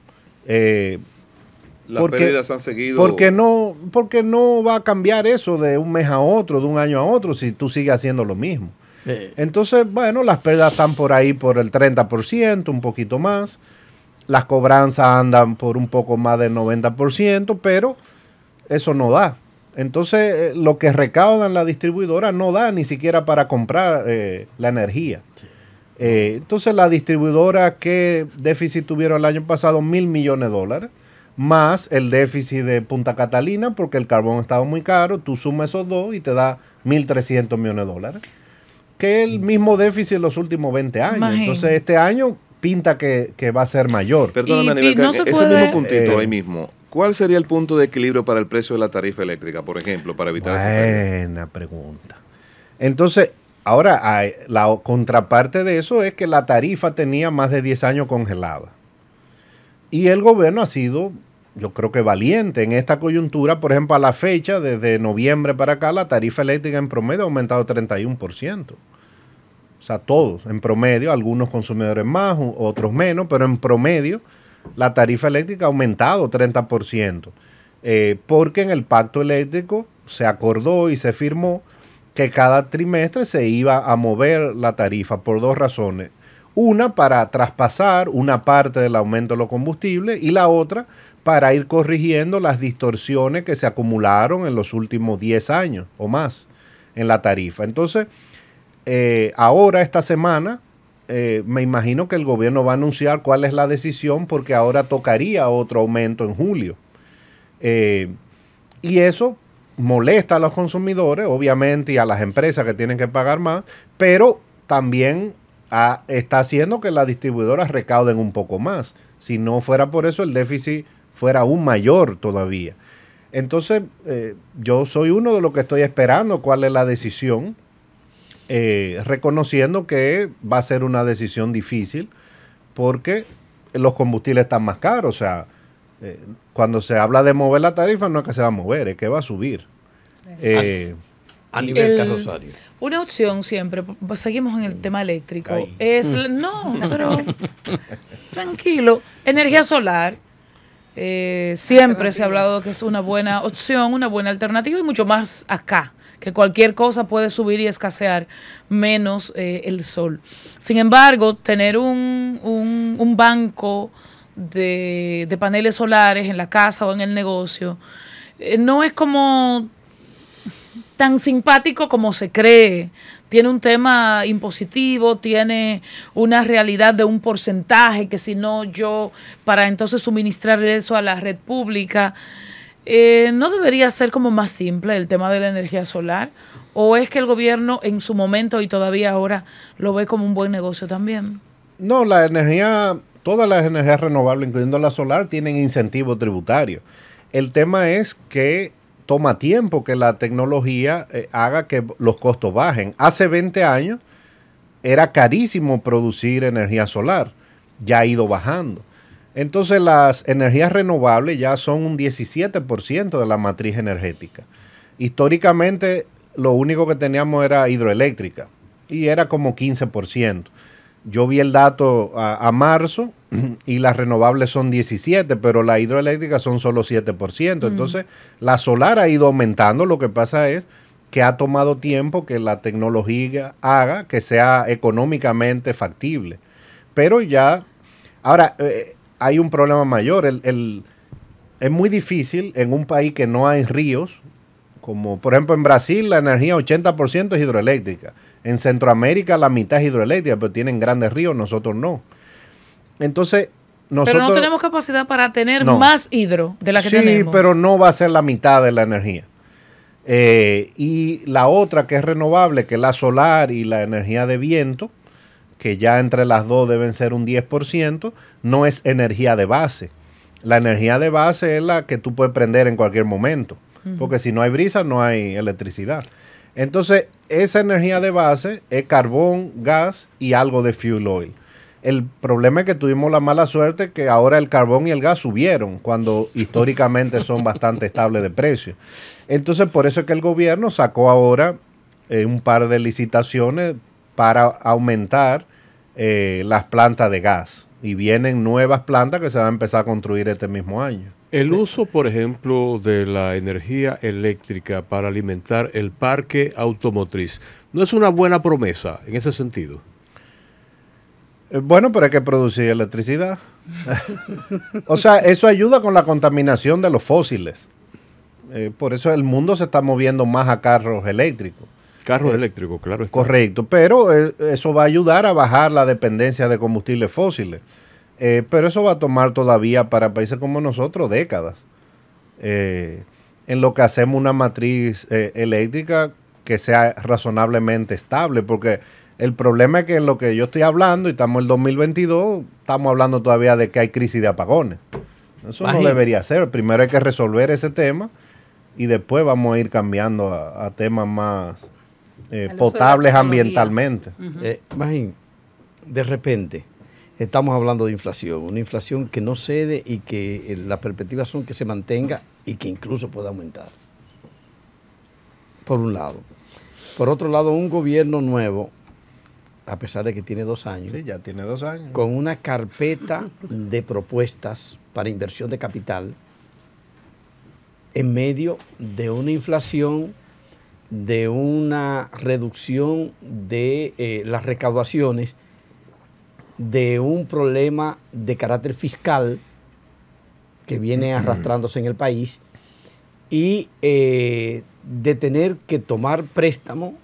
Speaker 5: Las pérdidas han seguido.
Speaker 2: Porque no va a cambiar eso de un mes a otro, de un año a otro, si tú sigues haciendo lo mismo. Entonces, bueno, las pérdidas están por ahí por el 30%, un poquito más. Las cobranzas andan por un poco más del 90%, pero eso no da. Entonces, lo que recaudan la distribuidora no da ni siquiera para comprar la energía. Entonces, la distribuidora, ¿qué déficit tuvieron el año pasado? $1,000 millones, más el déficit de Punta Catalina, porque el carbón estaba muy caro. Tú sumas esos dos y te da $1,300 millones. Que es el mismo déficit en los últimos 20 años. Imagínate. Entonces, este año pinta que va a ser mayor.
Speaker 5: Perdóname, Aníbal, no ese mismo puntito ahí mismo. ¿Cuál sería el punto de equilibrio para el precio de la tarifa eléctrica, por ejemplo, para evitar esa pérdida?
Speaker 2: Buena pregunta. Entonces, ahora la contraparte de eso es que la tarifa tenía más de 10 años congelada. Y el gobierno ha sido, yo creo que valiente en esta coyuntura. Por ejemplo, a la fecha, desde noviembre para acá, la tarifa eléctrica en promedio ha aumentado 31%. O sea, todos en promedio, algunos consumidores más, otros menos, pero en promedio la tarifa eléctrica ha aumentado 30%. Porque en el pacto eléctrico se acordó y se firmó que cada trimestre se iba a mover la tarifa por dos razones. Una, para traspasar una parte del aumento de los combustibles, y la otra, para ir corrigiendo las distorsiones que se acumularon en los últimos 10 años o más en la tarifa. Entonces, ahora, esta semana, me imagino que el gobierno va a anunciar cuál es la decisión, porque ahora tocaría otro aumento en julio. Y eso molesta a los consumidores, obviamente, y a las empresas que tienen que pagar más, pero también está haciendo que las distribuidoras recauden un poco más. Si no fuera por eso, el déficit fuera aún mayor todavía. Entonces, yo soy uno de los que estoy esperando cuál es la decisión, reconociendo que va a ser una decisión difícil porque los combustibles están más caros. O sea, cuando se habla de mover la tarifa, no es que se va a mover, es que va a subir. Sí.
Speaker 1: A nivel Carrosario.
Speaker 6: Una opción siempre, seguimos en el tema eléctrico, es, no, pero tranquilo, energía solar. Siempre se ha hablado que es una buena opción, una buena alternativa, y mucho más acá, que cualquier cosa puede subir y escasear, menos el sol. Sin embargo, tener un banco de paneles solares en la casa o en el negocio no es como tan simpático como se cree. Tiene un tema impositivo, tiene una realidad de un porcentaje, que si no yo, para entonces suministrar eso a la red pública, ¿no debería ser como más simple el tema de la energía solar? ¿O es que el gobierno en su momento y todavía ahora lo ve como un buen negocio también?
Speaker 2: No, todas las energías renovables, incluyendo la solar, tienen incentivo tributario. El tema es que toma tiempo que la tecnología haga que los costos bajen. Hace 20 años era carísimo producir energía solar, ya ha ido bajando. Entonces las energías renovables ya son un 17% de la matriz energética. Históricamente lo único que teníamos era hidroeléctrica y era como 15%. Yo vi el dato a marzo y las renovables son 17%, pero las hidroeléctricas son solo 7%. Entonces, la solar ha ido aumentando. Lo que pasa es que ha tomado tiempo que la tecnología haga que sea económicamente factible. Pero ya, ahora, hay un problema mayor. Es muy difícil en un país que no hay ríos, como por ejemplo en Brasil la energía 80% es hidroeléctrica. En Centroamérica la mitad es hidroeléctrica, pero tienen grandes ríos, nosotros no. Entonces, nosotros...
Speaker 6: Pero no tenemos capacidad para tener más hidro de la que tenemos.
Speaker 2: Sí, pero no va a ser la mitad de la energía. Y la otra que es renovable, que es la solar y la energía de viento, que ya entre las dos deben ser un 10%, no es energía de base. La energía de base es la que tú puedes prender en cualquier momento, porque si no hay brisa no hay electricidad. Entonces, esa energía de base es carbón, gas y algo de fuel oil. El problema es que tuvimos la mala suerte que ahora el carbón y el gas subieron, cuando históricamente son bastante estables de precio. Entonces, por eso es que el gobierno sacó ahora un par de licitaciones para aumentar las plantas de gas. Y vienen nuevas plantas que se van a empezar a construir este mismo año.
Speaker 4: El uso, por ejemplo, de la energía eléctrica para alimentar el parque automotriz, ¿no es una buena promesa en ese sentido?
Speaker 2: Bueno, pero hay que producir electricidad. O sea, eso ayuda con la contaminación de los fósiles. Por eso el mundo se está moviendo más a carros eléctricos.
Speaker 4: Carros eléctricos, claro. Está.
Speaker 2: Correcto, pero eso va a ayudar a bajar la dependencia de combustibles fósiles. Pero eso va a tomar todavía para países como nosotros décadas. En lo que hacemos una matriz eléctrica que sea razonablemente estable, porque el problema es que en lo que yo estoy hablando, y estamos en el 2022, estamos hablando todavía de que hay crisis de apagones. Eso no debería ser. Primero hay que resolver ese tema y después vamos a ir cambiando a temas más potables ambientalmente.
Speaker 1: Imagín, de repente estamos hablando de inflación, una inflación que no cede y que las perspectivas son que se mantenga y que incluso pueda aumentar. Por un lado. Por otro lado, un gobierno nuevo, a pesar de que tiene 2 años.
Speaker 2: Sí, ya tiene 2 años.
Speaker 1: Con una carpeta de propuestas para inversión de capital en medio de una inflación, de una reducción de las recaudaciones, de un problema de carácter fiscal que viene arrastrándose en el país y de tener que tomar préstamo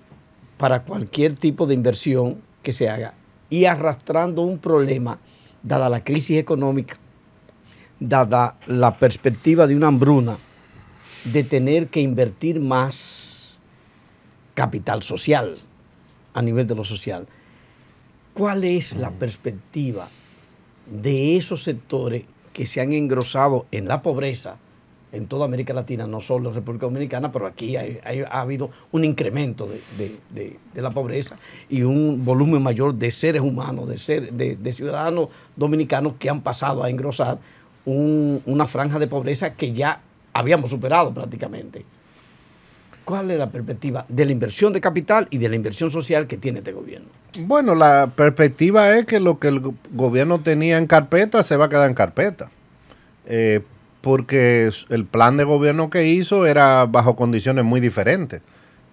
Speaker 1: para cualquier tipo de inversión que se haga y arrastrando un problema, dada la crisis económica, dada la perspectiva de una hambruna, de tener que invertir más capital social a nivel de lo social. ¿Cuál es la perspectiva de esos sectores que se han engrosado en la pobreza en toda América Latina, no solo en República Dominicana, pero aquí ha habido un incremento de la pobreza y un volumen mayor de seres humanos, de ciudadanos dominicanos que han pasado a engrosar una franja de pobreza que ya habíamos superado prácticamente? ¿Cuál es la perspectiva de la inversión de capital y de la inversión social que tiene este gobierno?
Speaker 2: Bueno, la perspectiva es que lo que el gobierno tenía en carpeta se va a quedar en carpeta. Porque el plan de gobierno que hizo era bajo condiciones muy diferentes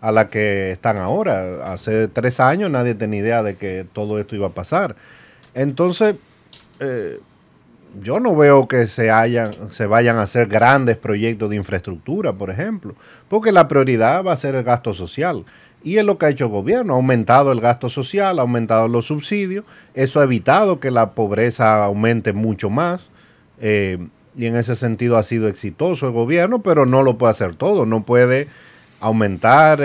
Speaker 2: a las que están ahora. Hace 3 años nadie tenía idea de que todo esto iba a pasar. Entonces, yo no veo que se vayan a hacer grandes proyectos de infraestructura, por ejemplo, porque la prioridad va a ser el gasto social. Y es lo que ha hecho el gobierno, ha aumentado el gasto social, ha aumentado los subsidios, eso ha evitado que la pobreza aumente mucho más. Y en ese sentido ha sido exitoso el gobierno, pero no lo puede hacer todo. No puede aumentar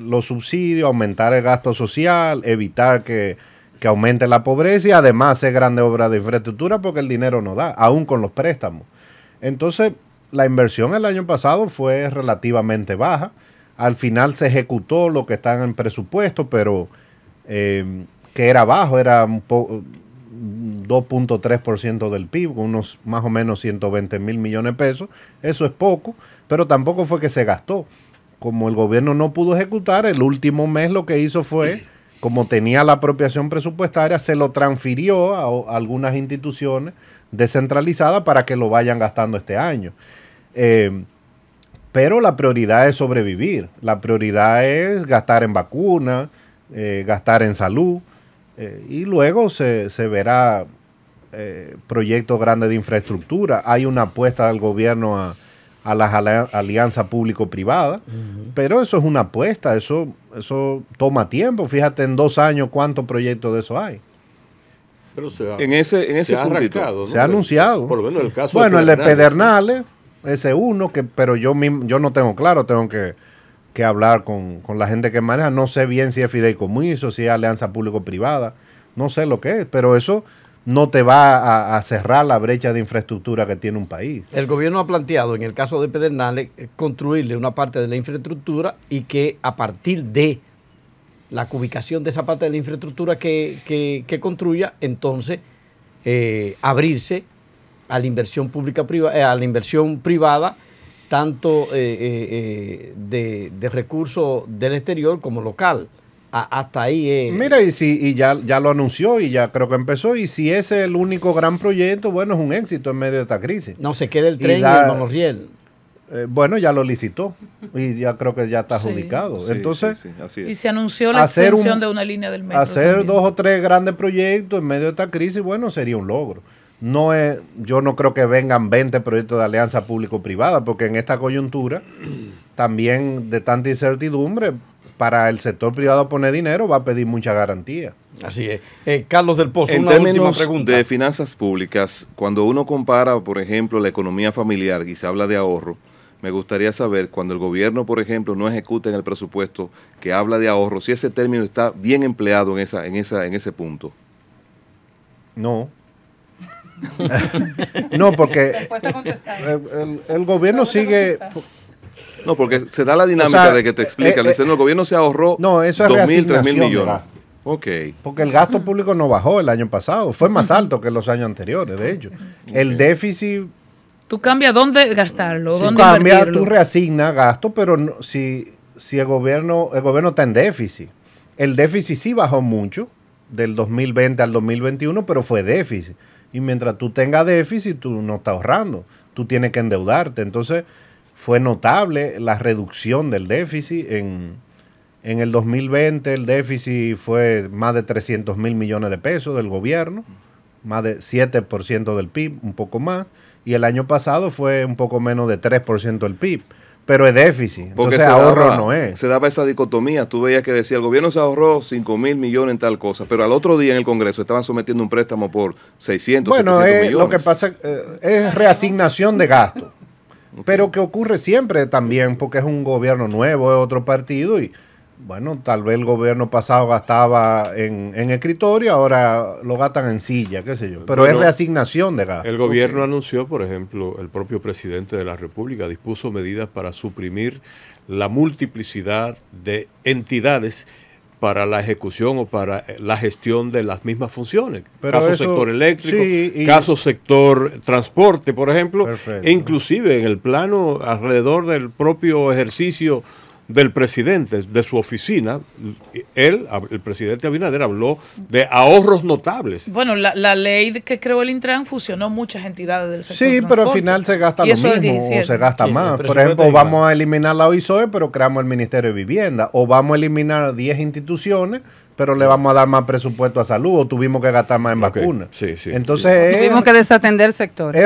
Speaker 2: los subsidios, aumentar el gasto social, evitar que aumente la pobreza y además hacer grandes obras de infraestructura porque el dinero no da, aún con los préstamos. Entonces, la inversión el año pasado fue relativamente baja. Al final se ejecutó lo que está en el presupuesto, pero que era bajo, era un poco 2.3% del PIB, unos más o menos 120 mil millones de pesos. Eso es poco, pero tampoco fue que se gastó. Como el gobierno no pudo ejecutar, el último mes lo que hizo fue, como tenía la apropiación presupuestaria, se lo transfirió a algunas instituciones descentralizadas para que lo vayan gastando este año. Pero la prioridad es sobrevivir. La prioridad es gastar en vacunas, gastar en salud. Y luego se verá proyectos grandes de infraestructura. Hay una apuesta del gobierno a las alianzas público-privadas, pero eso es una apuesta, eso toma tiempo. Fíjate en 2 años cuántos proyectos de eso hay.
Speaker 4: Pero
Speaker 5: en ese
Speaker 4: puntito,
Speaker 5: ¿no?
Speaker 2: Se ha anunciado.
Speaker 4: Por lo menos el caso
Speaker 2: bueno, el de Pedernales, ese uno, pero yo no tengo claro, tengo que hablar con la gente que maneja. No sé bien si es fideicomiso, si es alianza público-privada, no sé lo que es, pero eso no te va a cerrar la brecha de infraestructura que tiene un país.
Speaker 1: El gobierno ha planteado, en el caso de Pedernales, construirle una parte de la infraestructura y que a partir de la ubicación de esa parte de la infraestructura que construya, entonces abrirse a la inversión pública-privada, a la inversión privada tanto de recursos del exterior como local. Hasta ahí
Speaker 2: Mira, y ya lo anunció y ya creo que empezó, y si ese es el único gran proyecto, bueno, es un éxito en medio de esta crisis.
Speaker 1: No, se queda el tren y el monorriel.
Speaker 2: Bueno, ya lo licitó y ya creo que ya está adjudicado.
Speaker 5: Sí,
Speaker 2: Entonces,
Speaker 5: sí, así es.
Speaker 6: Y se anunció la extensión de una línea del metro.
Speaker 2: Hacer
Speaker 6: también
Speaker 2: 2 o 3 grandes proyectos en medio de esta crisis, bueno, sería un logro. Yo no creo que vengan 20 proyectos de alianza público-privada, porque en esta coyuntura, también de tanta incertidumbre, para el sector privado poner dinero va a pedir mucha garantía.
Speaker 1: Así es. Carlos del Pozo,
Speaker 5: En
Speaker 1: una última
Speaker 5: términos
Speaker 1: pregunta.
Speaker 5: de finanzas públicas, cuando uno compara, por ejemplo, la economía familiar y se habla de ahorro, me gustaría saber, cuando el gobierno, por ejemplo, no ejecuta en el presupuesto que habla de ahorro, si ese término está bien empleado en ese punto.
Speaker 2: No. No, porque el gobierno sigue...
Speaker 5: No, porque se da la dinámica de que te explican. Dicen, el gobierno se ahorró 2.000, 3.000 millones. Ok.
Speaker 2: Porque el gasto público no bajó el año pasado. Fue más alto que los años anteriores, de hecho. El déficit...
Speaker 6: Tú cambias dónde gastarlo,
Speaker 2: Si
Speaker 6: dónde
Speaker 2: cambia,
Speaker 6: invertirlo.
Speaker 2: tú reasignas gasto, pero si el gobierno está en déficit. El déficit sí bajó mucho del 2020 al 2021, pero fue déficit. Y mientras tú tengas déficit, tú no estás ahorrando. Tú tienes que endeudarte. Entonces, fue notable la reducción del déficit. En el 2020 el déficit fue más de 300.000 millones de pesos del gobierno, más de 7% del PIB, un poco más. Y el año pasado fue un poco menos de 3% del PIB. Pero es déficit, entonces ahorro no es.
Speaker 5: Se daba esa dicotomía. Tú veías que decía, el gobierno se ahorró 5.000 millones en tal cosa, pero al otro día en el Congreso estaban sometiendo un préstamo por 600, 700 millones.
Speaker 2: Lo que pasa es reasignación de gasto. Okay. Pero que ocurre siempre también, porque es un gobierno nuevo, es otro partido, y bueno, tal vez el gobierno pasado gastaba en escritorio, ahora lo gastan en silla, qué sé yo. Pero bueno, es reasignación de gasto.
Speaker 4: El gobierno anunció, por ejemplo, el propio presidente de la República dispuso medidas para suprimir la multiplicidad de entidades para la ejecución o para la gestión de las mismas funciones.
Speaker 2: Pero
Speaker 4: caso
Speaker 2: eso,
Speaker 4: sector eléctrico,
Speaker 2: sí,
Speaker 4: caso sector transporte, por ejemplo,
Speaker 2: perfecto.
Speaker 4: E inclusive en el plano alrededor del propio ejercicio del presidente, de su oficina, el presidente Abinader habló de ahorros notables.
Speaker 6: Bueno, la ley que creó el Intran fusionó muchas entidades del sector
Speaker 2: Sí, pero al final se gasta lo mismo o se gasta más. Por ejemplo, vamos a eliminar la OISOE, pero creamos el Ministerio de Vivienda. O vamos a eliminar 10 instituciones, pero le vamos a dar más presupuesto a salud, o tuvimos que gastar más en vacunas.
Speaker 4: Sí,
Speaker 2: entonces
Speaker 3: tuvimos que desatender sectores.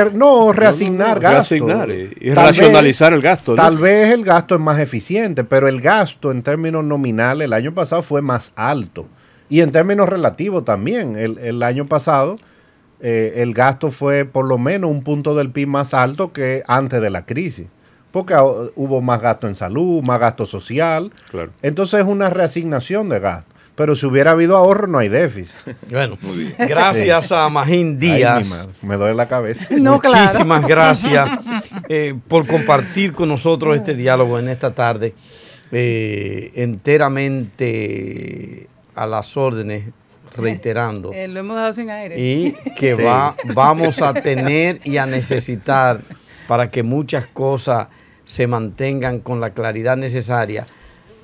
Speaker 2: Reasignar gastos.
Speaker 4: Reasignar y racionalizar el gasto.
Speaker 2: Tal vez el gasto es más eficiente, pero el gasto en términos nominales el año pasado fue más alto. Y en términos relativos también. El año pasado el gasto fue por lo menos un punto del PIB más alto que antes de la crisis. Porque hubo más gasto en salud, más gasto social.
Speaker 4: Claro.
Speaker 2: Entonces es una reasignación de gasto. Pero si hubiera habido ahorro, no hay déficit.
Speaker 1: Bueno, gracias a Magín Díaz.
Speaker 2: Ay, me duele la cabeza.
Speaker 3: No,
Speaker 1: muchísimas gracias por compartir con nosotros este diálogo en esta tarde. Enteramente a las órdenes, reiterando.
Speaker 3: Lo hemos dado sin aire.
Speaker 1: Y que vamos a tener y a necesitar para que muchas cosas se mantengan con la claridad necesaria.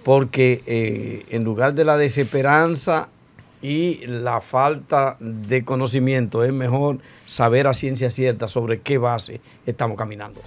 Speaker 1: Porque en lugar de la desesperanza y la falta de conocimiento, es mejor saber a ciencia cierta sobre qué base estamos caminando.